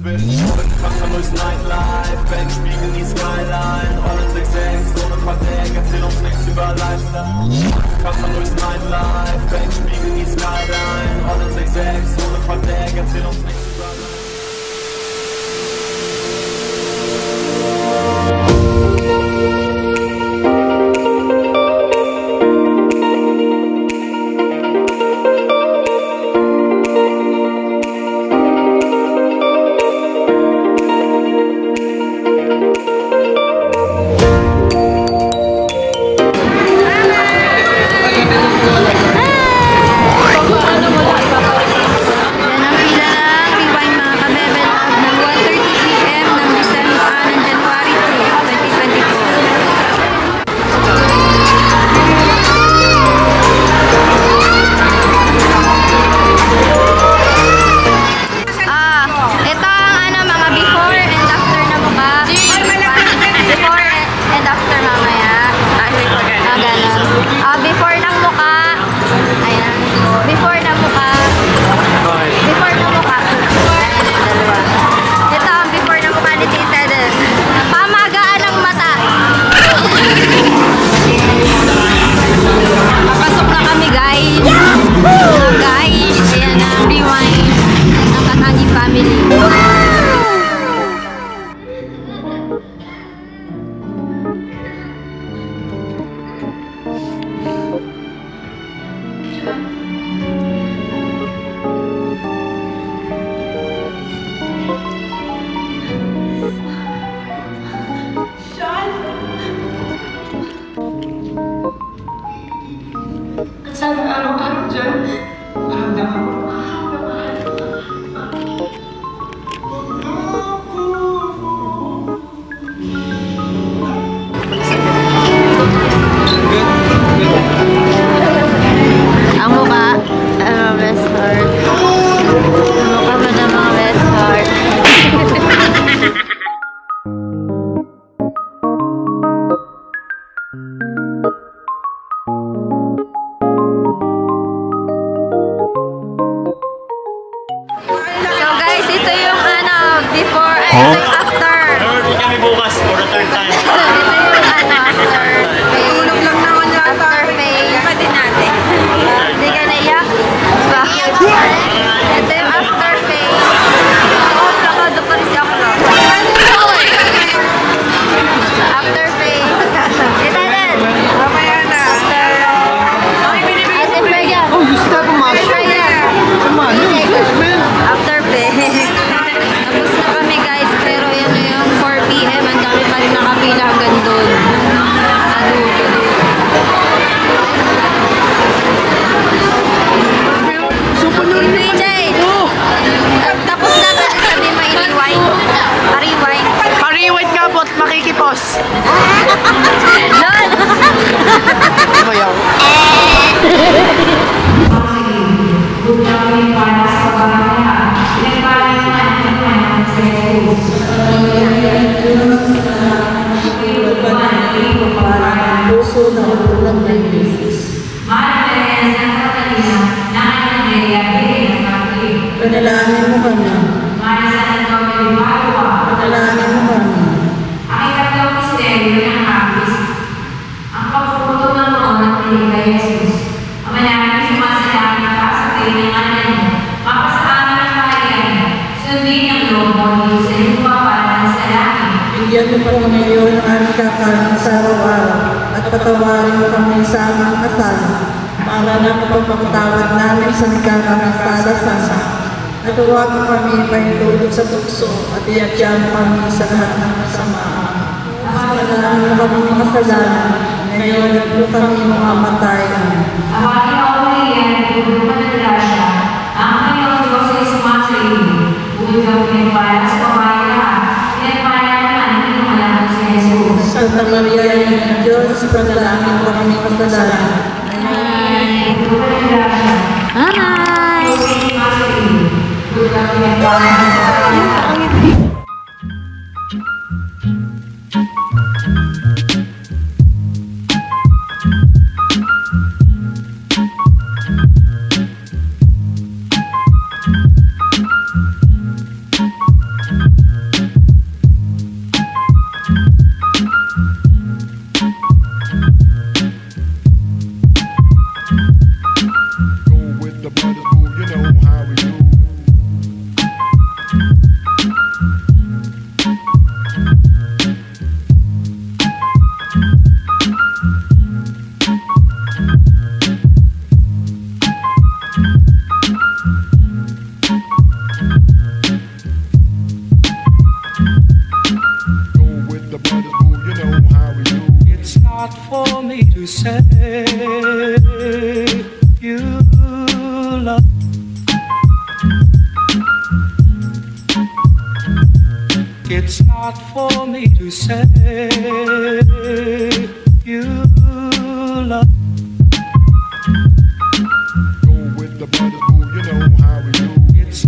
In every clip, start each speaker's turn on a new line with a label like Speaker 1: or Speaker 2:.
Speaker 1: Kratzer durchs Nightlife, Backspiegel die Skyline, Rolle 6-6, ohne Verdeck, erzähl uns nichts über Lifestyle. Kratzer durchs Nightlife, Backspiegel die Skyline, Rolle 6-6, ohne Verdeck, erzähl uns nichts über Lifestyle.
Speaker 2: Sana araw-araw dyan, maramdaman ko.
Speaker 3: Ang mukha, best heart. Ang mukha mo na mga best heart.
Speaker 4: Before and after.
Speaker 5: Nanonood kami bukas for the third time.
Speaker 4: Ito yung after phase. After phase. Pa din natin. Hindi ka naiyak? Bakit? Ito yung after phase. Ako, plakado pa rin si ako lang. After phase. Ito din. Mamaya na. After. Ate Fergan.
Speaker 6: Oh, gusto na pumasok.
Speaker 4: After phase. Tapos na kami guys, pero yan na yung 4 PM, ang dami pa rin nakapila hanggang doon. PJ! Tapos na tayo, sabi mo i-rewind. Pa-rewind.
Speaker 6: Pa-rewind ka po at makikipos.
Speaker 4: Lol!
Speaker 6: Bayaw.
Speaker 7: Panalangin mo kami. Panalangin mo kami.
Speaker 2: Ang ikatlong misteryo ng hapis, ang pagpuputo ng noon ng piling kay Jesus. Ang manaming sumasalangin ka sa kailanganan mo, mapasaamin ang kaharian, sundin ang loob mo dito sa iyong papalan sa langit.
Speaker 7: Bigyan mo pa kami ngayon ng aming kakanin sa araw-araw at patawarin mo kami sa aming kasala para na mapagpapatawad namin sa nagkakasala. At huwag mo kami paintulog sa tukso at iatyan mo kami sa lahat ng kasamaan. Panalangin mo kami mga kasalanan, ngayon at kung kami mamamatay.
Speaker 2: Awagin ako Maria, tulog ka ng grasya, ang Panginoon Diyos ay sumasa iyo. Bukod kang pinagpala sa babae lahat, pinagpala naman ang iyong anak si Jesus.
Speaker 7: Santa Maria, Ina ng Diyos, panalangin mo kami mga kasalanan.
Speaker 2: Amen. Tulog ka ng grasya.
Speaker 4: Hi!
Speaker 2: Sumasa iyo. Bukod kang pinagpala sa babae lahat.
Speaker 8: say you love. It's not for me to say you love.
Speaker 9: Go with the brothers, boo, you know how we do.
Speaker 8: It's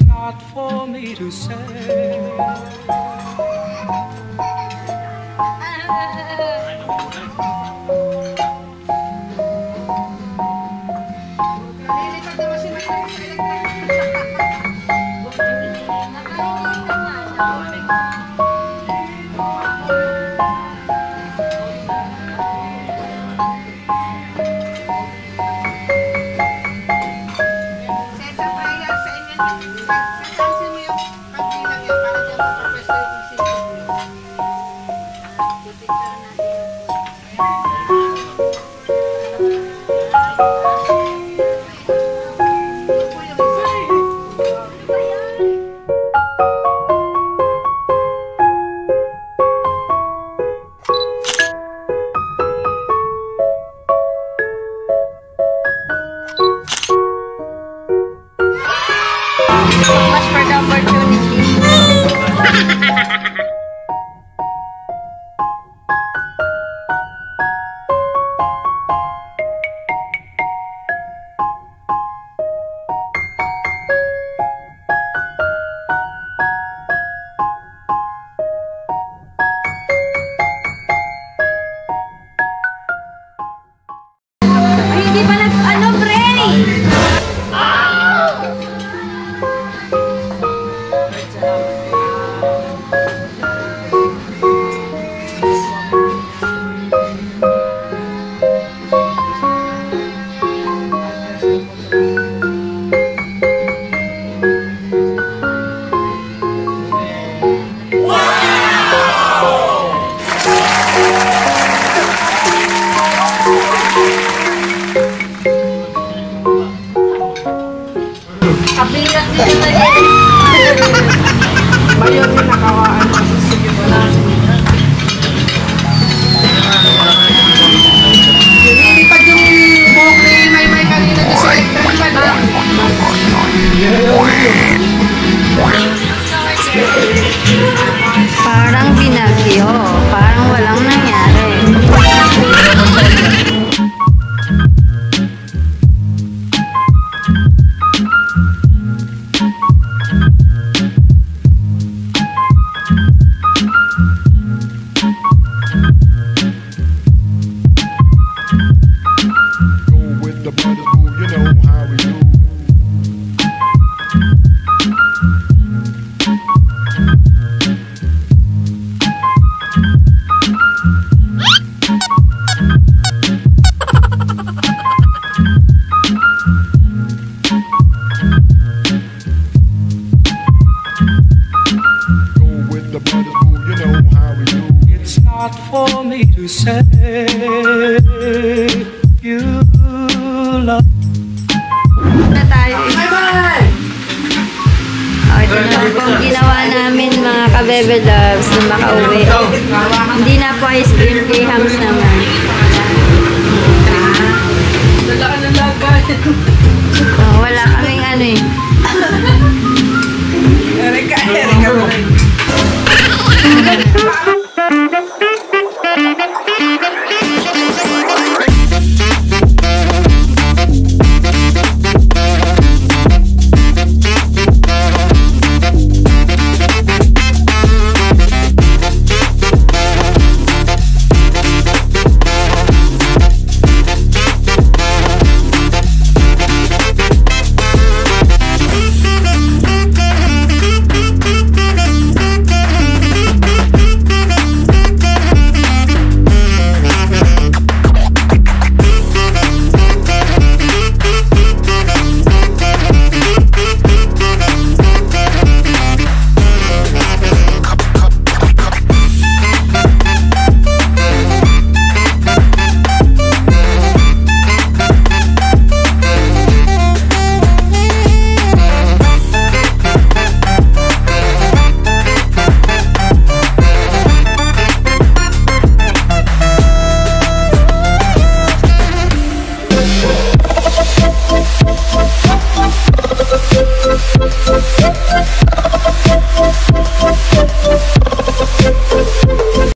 Speaker 8: not for me to say.
Speaker 4: So much for the opportunity. Ay, hindi pa pray! Kabilang din na yan.
Speaker 6: Bayon yung nakawaan pa sa sige mo na. Nilipad yung buhok ni Maymay kanina doon sa electric pad.
Speaker 3: Parang binagyo. Parang walang nangyari.
Speaker 8: It's not for me to say you love.
Speaker 4: Na tayo.
Speaker 3: Ito na po ang ginawa namin mga kabebe loves na makauwi. Hindi na po ice cream kay Hams naman.